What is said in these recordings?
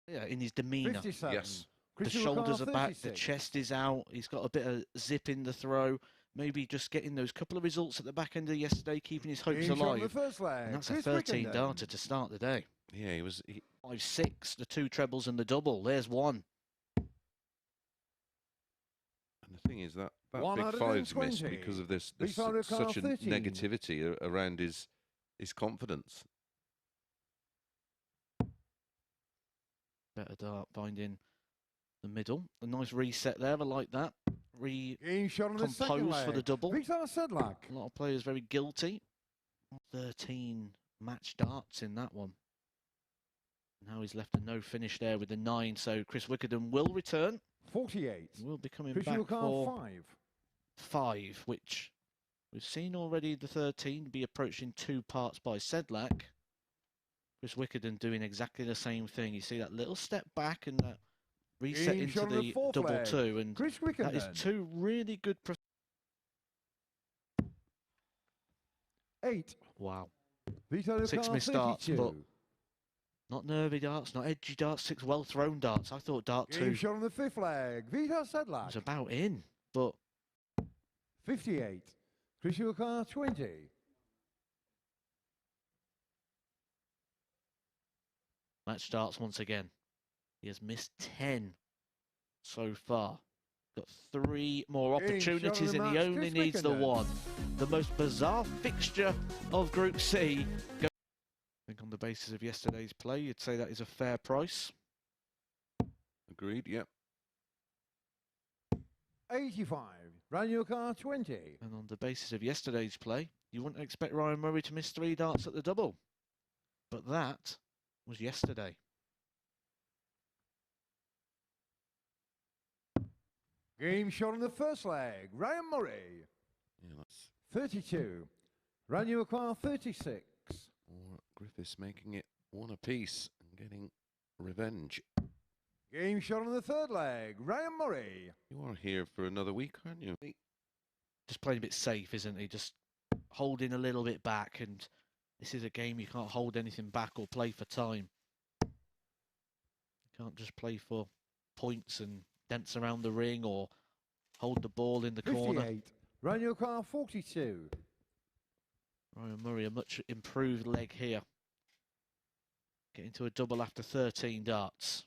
Yeah, in his demeanour. 57. Yes. The Crystal shoulders car, are back, the 36. chest is out. He's got a bit of zip in the throw. Maybe just getting those couple of results at the back end of yesterday, keeping his hopes Game shot on the alive. first leg. And that's Chris a 13 Wickenden. darter to start the day. Yeah, he was. 5-6, the two trebles and the double. There's one. And the thing is that big five's missed because of this such a negativity around his confidence. Better dart finding the middle. A nice reset there. I like that. Recompose for the double. A lot of players very guilty. 13 match darts in that one. Now he's left a no finish there with the 9. So Chris Wickenden will return. 48. Will be coming back for 5, which we've seen already. The 13 be approaching 2 parts by Sedlak. Chris Wickenden doing exactly the same thing. You see that little step back and that reset into the double 2, and that is 2 really good. 8. Wow. 6 missed darts, but not nervy darts, not edgy darts. 6 well thrown darts. I thought dart 2 shot on the 5th leg. Vitor Sedlak was about in, but 58. Crystal car 20. match darts once again. He has missed 10 so far. Got 3 more opportunities and he only needs the 1. The most bizarre fixture of Group C. I think on the basis of yesterday's play, you'd say that is a fair price. Agreed, yep. 85. Raniel car 20. And on the basis of yesterday's play, you wouldn't expect Ryan Murray to miss 3 darts at the double. But that was yesterday. Game shot on the first leg. Ryan Murray. Yeah, that's 32. Raniel car 36. or Griffiths making it 1 apiece and getting revenge. Game shot on the third leg. Ryan Murray. You are here for another week, aren't you? Just playing a bit safe, isn't he? Just holding a little bit back, and this is a game you can't hold anything back or play for time. You can't just play for points and dance around the ring or hold the ball in the 58. corner. Raniel car 42. Ryan Murray, a much improved leg here. Getting to a double after 13 darts.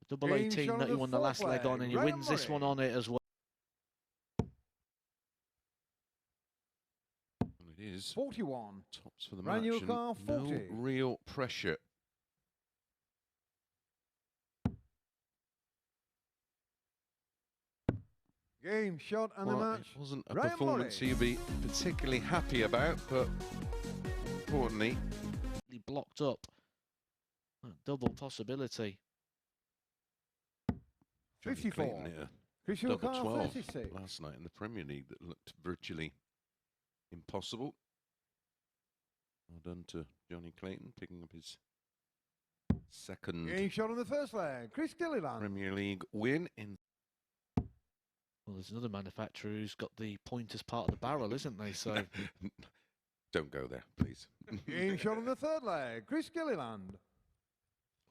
Double 18 that he won the last leg on, and he wins this one on it as well. And it is 41. tops for the match. No real pressure. Game shot and the match. It wasn't a performance you'd be particularly happy about, but importantly, He blocked up that double possibility. 54. Double 12 36. last night in the Premier League that looked virtually impossible. Well done to Johnny Clayton picking up his second Game shot on the first leg. Chris Gilliland. Premier League win in. Well, there's another manufacturer who's got the point as part of the barrel, isn't they? So Don't go there, please. Game shot on the third leg. Chris Gilliland.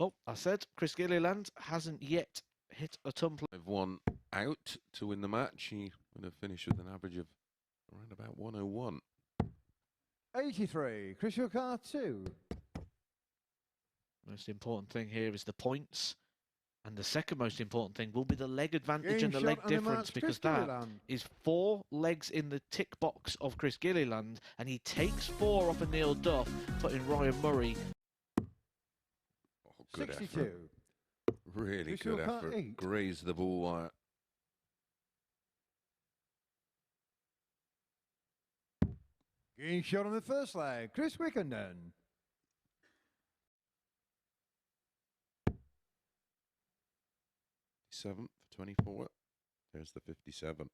oh, I said Chris Gilliland hasn't yet hit a tumbler. I've won out to win the match. He would have finished with an average of around about 101. 83. Chris car 2. Most important thing here is the points. And the second most important thing will be the leg advantage and the leg difference, because that is 4 legs in the tick box of Chris Gilliland, and he takes 4 off of Neil Duff, putting Ryan Murray. Oh, good 62. effort. Really good effort. 8. Grazed the ball wire. Game shot on the first leg. Chris Wickenden. 7 for 24. There's the 57.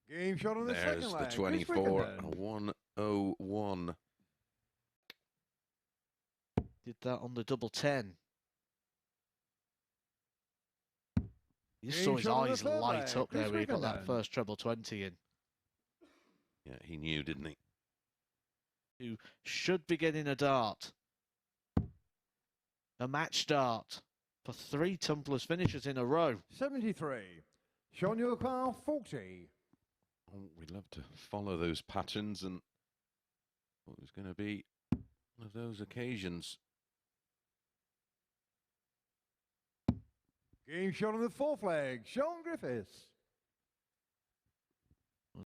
Game shot on the There's second the leg. 24. A 101. Did that on the double 10. You just saw his eyes light up there when he got that first treble 20 in. Yeah, he knew, didn't he? who should be getting a dart. A match start for 3 tumblers finishes in a row. 73. Sean your car 40. Oh, we'd love to follow those patterns, and what was going to be one of those occasions. Game shot on the 4th leg. Sean Griffiths.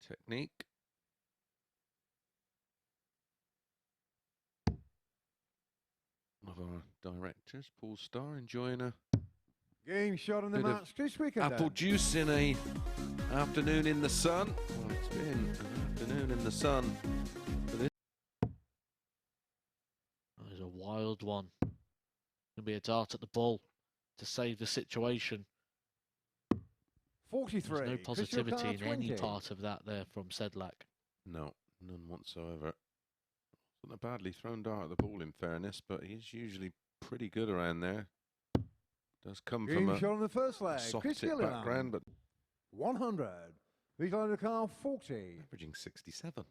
Technique. One of our directors, Paul Starr, enjoying a Game shot on the bit of match this weekend. apple juice in a afternoon in the sun. Well, it's been an afternoon in the sun for this. There's a wild one. Gonna be a dart at the ball to save the situation. 43. There's no positivity in any 20. part of that there from Sedlak. No, none whatsoever. Wasn't a badly thrown dart at the ball, in fairness, but he's usually pretty good around there. Does come Game from shot on the 1st leg. soft Chris tip Gilliland. background, but 100. Vito the car 40. averaging 67.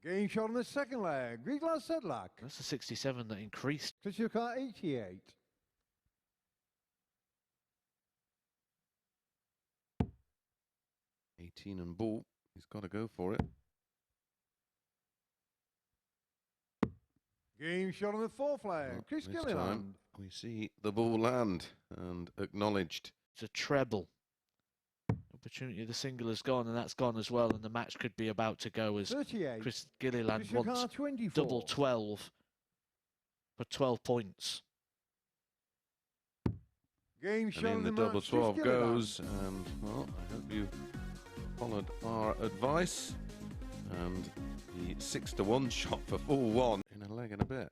Game shot on the 2nd leg. Vigla Sedlak. That's a 67 that increased. Chris your car 88. 18 and ball. He's got to go for it. Game shot on the 4th leg. Well, Chris this Gilliland. time we see the ball land and acknowledged. It's a treble. Opportunity, the single is gone, and that's gone as well, and the match could be about to go as 38. Chris Gilliland Chris your car wants 24. double 12 for 12 points. Game And shot in on the the double match. 12 Chris Gilliland. goes, and well, I hope you followed our advice. And the 6-1 shot for 4-1 in a leg and a bit.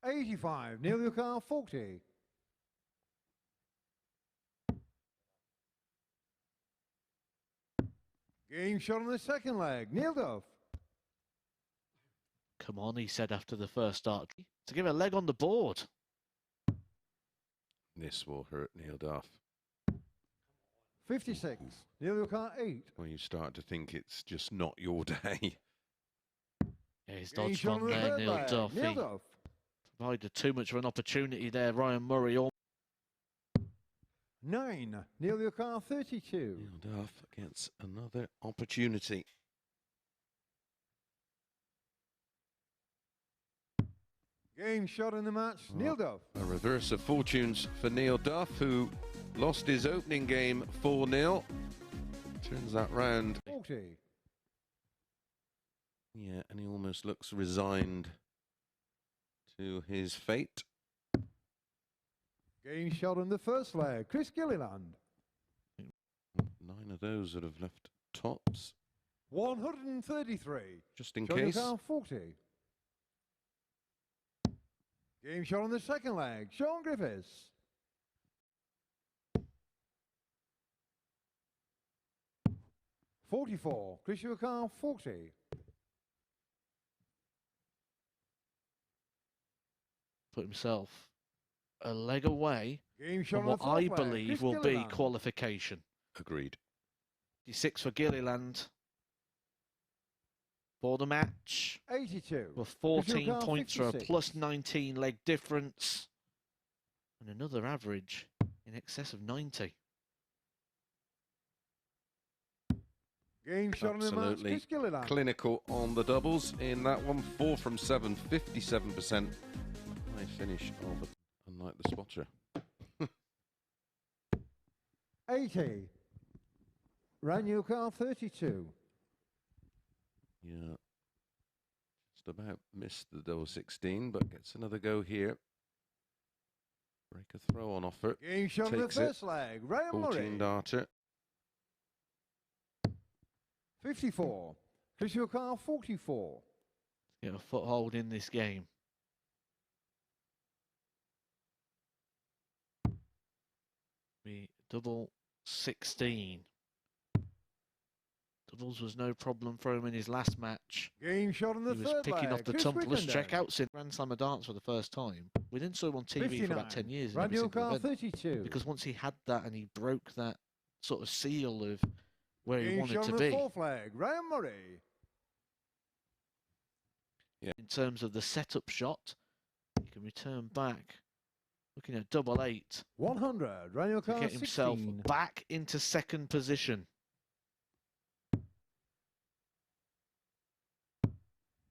85. Neil your car 40. Game shot on the 2nd leg. Neil Duff. Come on, he said after the first start. To give a leg on the board. This will hurt Neil Duff. 56. Neil your car 8. When you start to think it's just not your day. Yeah, he's Game dodged shot on one the there, 3rd Neil leg. Duff. Neil He Duff. provided too much of an opportunity there. Ryan Murray. 9. Neil your car 32. Neil Duff gets another opportunity. Game shot in the match. Oh. Neil Duff. A reverse of fortunes for Neil Duff, who lost his opening game 4-0. Turns that round. 40. Yeah, and he almost looks resigned to his fate. Game shot in the 1st leg. Chris Gilliland. 9 of those that have left tops, 133. just in Johnny case. Carl 40. Game shot on the 2nd leg. Sean Griffiths. $44. Chris Carl 40. Put himself a leg away Game shot from on what the 4th I leg. believe Chris will be Gilliland. qualification. Agreed. 56 for Gilliland for the match. 82. With Chris 14 Carl points for a 56. plus 19 leg difference. And another average in excess of 90. Game shot on the match. Absolutely Chris Gilliland. clinical on the doubles in that one. 4 from 7, 57%. High finish of it, unlike the spotter. 80. Ranu Carl 32. Yeah, just about missed the double 16, but gets another go here. Break a throw on offer. Game shot on the Takes it. 1st leg. Ryan 14 Murray. darter. 54. Chris Carl 44. Get a foothold in this game. Be double 16. Doubles was no problem for him in his last match. Game shot on the He was 3rd picking leg. off the Chris tumblers Wickenden. checkouts in Grand Slam of Darts for the first time. We didn't saw him on TV 59. for about 10 years in every Ranu single Carl event. 32. Because once he had that and he broke that sort of seal of where he Game wanted shot to on the be, 4th leg. Ryan Murray. Yeah. in terms of the setup shot. He can return back, looking at double 8 100. Run your to car get himself 16. back into second position.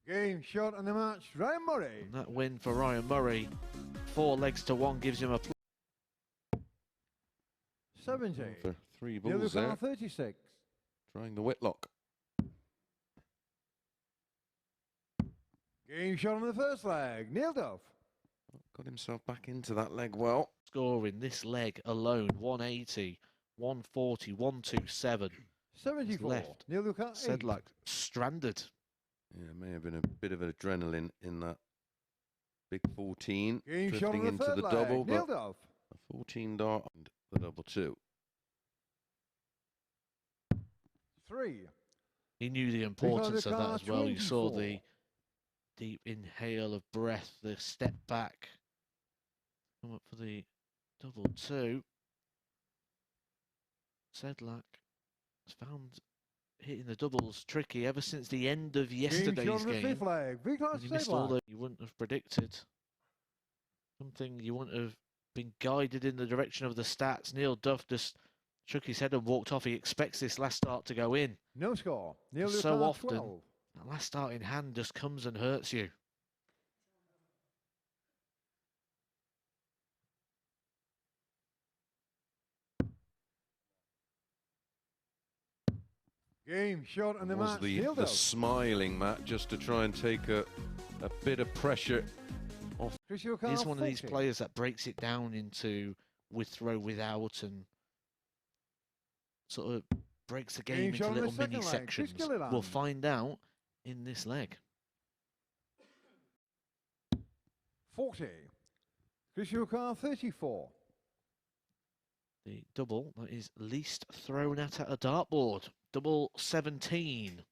Game shot on the match, Ryan Murray. And that win for Ryan Murray, 4 legs to 1, gives him a 70. For 3 Neil balls car there, 36. trying the Whitlock. Game shot on the first leg, Neil Duff. Got himself back into that leg well. score in this leg alone. 180, 140, 127. 74. left. Neil car 8. Sedlak stranded. Yeah, may have been a bit of adrenaline in that big 14, Game shot drifting on the into third the leg, double, Neil but Duff. a 14 dart and the double 2. 3. He knew the importance of that as well. You saw the deep inhale of breath, the step back. Come up for the double 2. Sedlak has found hitting the doubles tricky ever since the end of yesterday's game. He missed all that you wouldn't have predicted. Something you wouldn't have been guided in the direction of the stats. Neil Duff just shook his head and walked off. He expects this last start to go in. No score. Neil So often, 12. that last start in hand just comes and hurts you. Game shot and the Was match. the smiling Matt just to try and take a bit of pressure off. He's one of these players that breaks it down into with throw, without, and sort of breaks the game into little mini sections. We'll find out in this leg. 40. Chris car 34. The double that is least thrown at a dartboard. Double 17.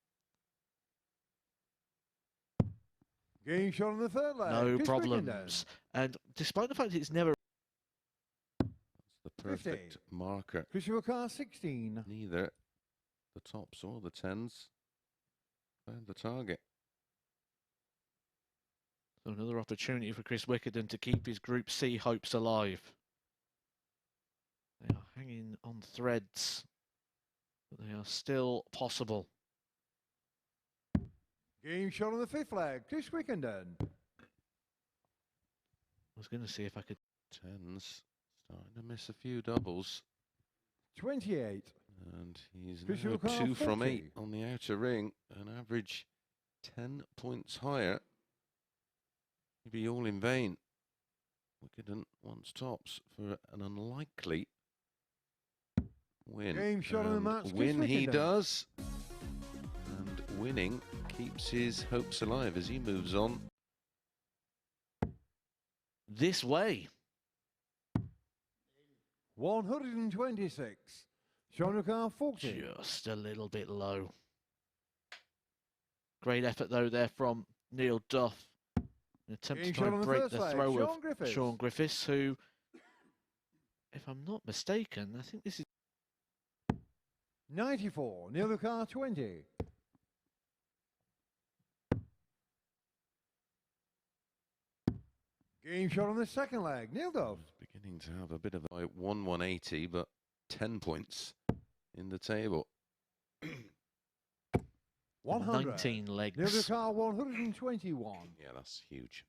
Game shot on the third leg. No problems. And despite the fact it's never... That's the perfect 50. marker. Chris car 16. Neither the tops or the 10s found the target. So another opportunity for Chris Wickenden to keep his Group C hopes alive. They are hanging on threads, but they are still possible. Game shot on the fifth leg. Chris Wickenden. I was going to see if I could... 10s starting to miss a few doubles. 28. And he's Chris now car 2 from 40. 8 on the outer ring, an average 10 points higher. Maybe all in vain. Wickenden wants tops for an unlikely win. Game shot on the match. Win he does. And winning keeps his hopes alive as he moves on. This way. 126. Car 40. Just a little bit low. Great effort though there from Neil Duff. An attempt to try and break the throw of Sean Griffiths, who, if I'm not mistaken, I think this is 94. Neil car 20. Game shot on the second leg. Neil Duff. Beginning to have a bit of a 180, but 10 points in the table. 100. 19 legs. Neil car 121. Yeah, that's huge.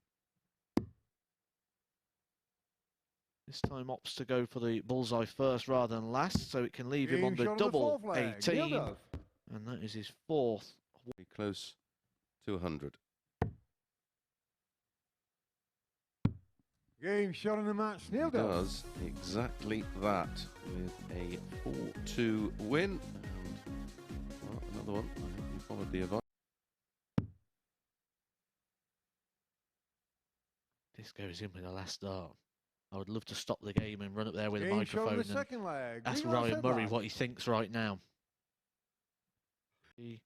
This time opts to go for the bullseye first rather than last, so it can leave him on the Game shot double fourth leg. 18. Neil Duff. And that is his fourth. Very close to 100. Game shot in the match. Neil He Duff. does exactly that with a 4-2 win. And well, another one. I think he followed the advice. This goes in with the last start. I would love to stop the game and run up there with a Game shot on microphone the and second leg. ask Leroy Ryan Murray Sedlak. what he thinks right now. The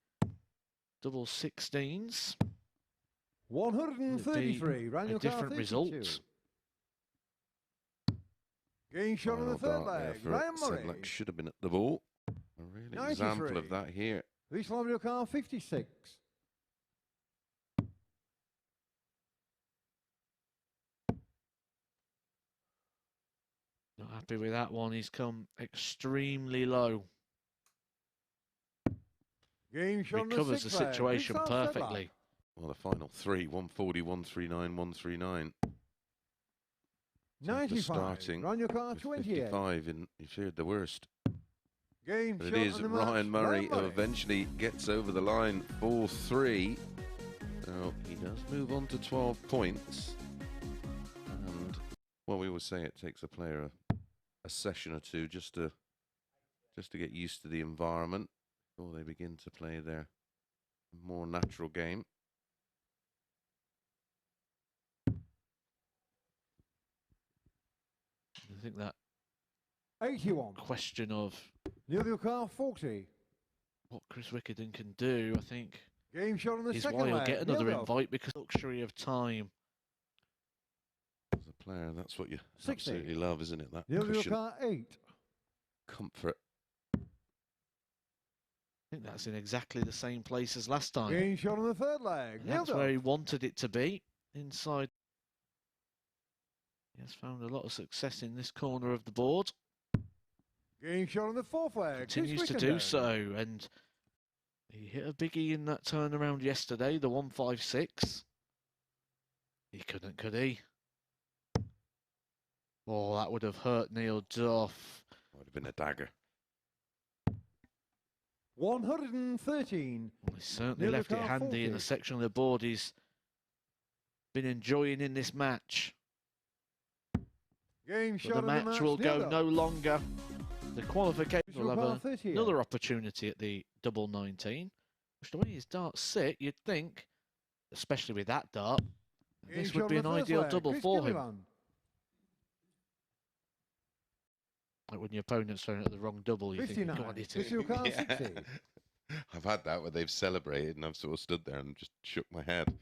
double 16s. 133. A different result. Game shot on the third Final dart there leg. for Ryan Murray. Sedlak should have been at the ball. A real 93. example of that here. Car 56. Happy with that one. He's come extremely low. Game shot on the Recovers the sixth flag. situation Big start, perfectly. Well, the final three, 140, 139, 139. 95. Starting Run your car with 28. 55, and he feared the worst. Game But shot it is on the mark. Ryan Murray who Murray. eventually gets over the line 4-3. So he does move on to 12 points. And, well, we always say it takes a player a session or two just to get used to the environment before they begin to play their more natural game. I think that 81. question of Near your car 40. what Chris Wickenden can do, I think, Game shot on the is second why he'll leg. get another Neil Duff. invite, because luxury of time. As a player, that's what you 60. absolutely love, isn't it? That Near your cushion, car 8. comfort. I think that's in exactly the same place as last time. Game shot on the third leg. And Neil that's Duff. where he wanted it to be, inside. He has found a lot of success in this corner of the board. Game shot on the fourth leg. Continues to do so, and he hit a biggie in that turnaround yesterday, the 156. He couldn't, could he? Oh, that would have hurt Neil Duff. Would have been a dagger. 113. Well, he certainly Neil left it Duff handy in 40. the section of the board he's been enjoying in this match. Game But shot the on the match will Neil go Duff. no longer. The qualification will have Car 38. another opportunity at the double 19. Which, the way his darts sit, you'd think, especially with that dart, Game this shot would be on an the first ideal leg. double Chris for him. Gilliland. Like when your opponent's throwing at the wrong double, you think, 59. God, it This is. your car Yeah. 60. I've had that where they've celebrated and I've sort of stood there and just shook my head.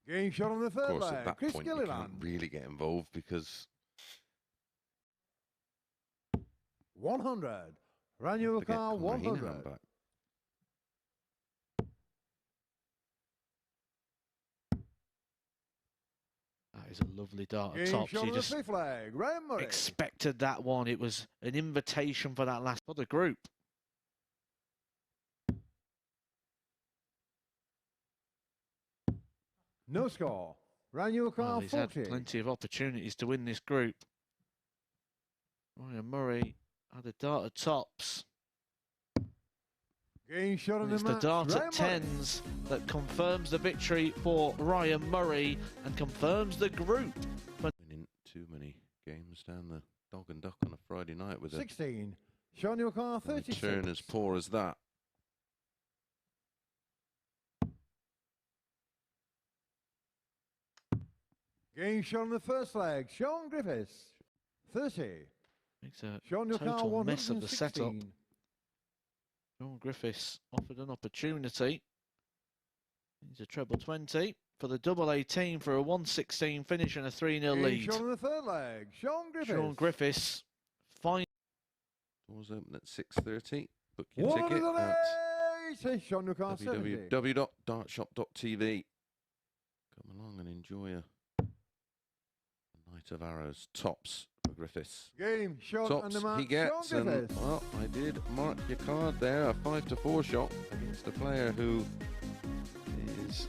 Game shot on the Of third course, at leg. that Chris point, you can't Gilliland. really get involved because 100. Ranu to get car Conor Heenan 100. back. That is a lovely dart at Game top. shot So you on the just fifth leg. Ryan Murray. expected that one. It was an invitation for that last for the group. No score. Ranu car Well, he's had 40. plenty of opportunities to win this group. Ryan Murray had a dart at tops. Game shot on And the it's the match. dart Ryan at Murray. tens that confirms the victory for Ryan Murray and confirms the group. Winning too many games down the dog and duck on a Friday night with 16. Sean your car a 36. return as poor as that. Game shot on the first leg. Sean Griffiths. 30. Makes a Sean your car total mess of the 116. setup. Sean Griffiths offered an opportunity. He's a treble 20 for the double 18 for a 116 finish and a 3-0 Game lead. shot on the third leg. Sean Griffiths. Sean Griffiths fine. Doors open at 6:30. Book your ticket at 108. Sean your car 70. www.dartshop.tv. Come along and enjoy a night of arrows. Tops for Griffiths. Game shot on the Tops match. he gets, Sean and Griffiths. well, I did mark your card there, a 5-4 shot against a player who is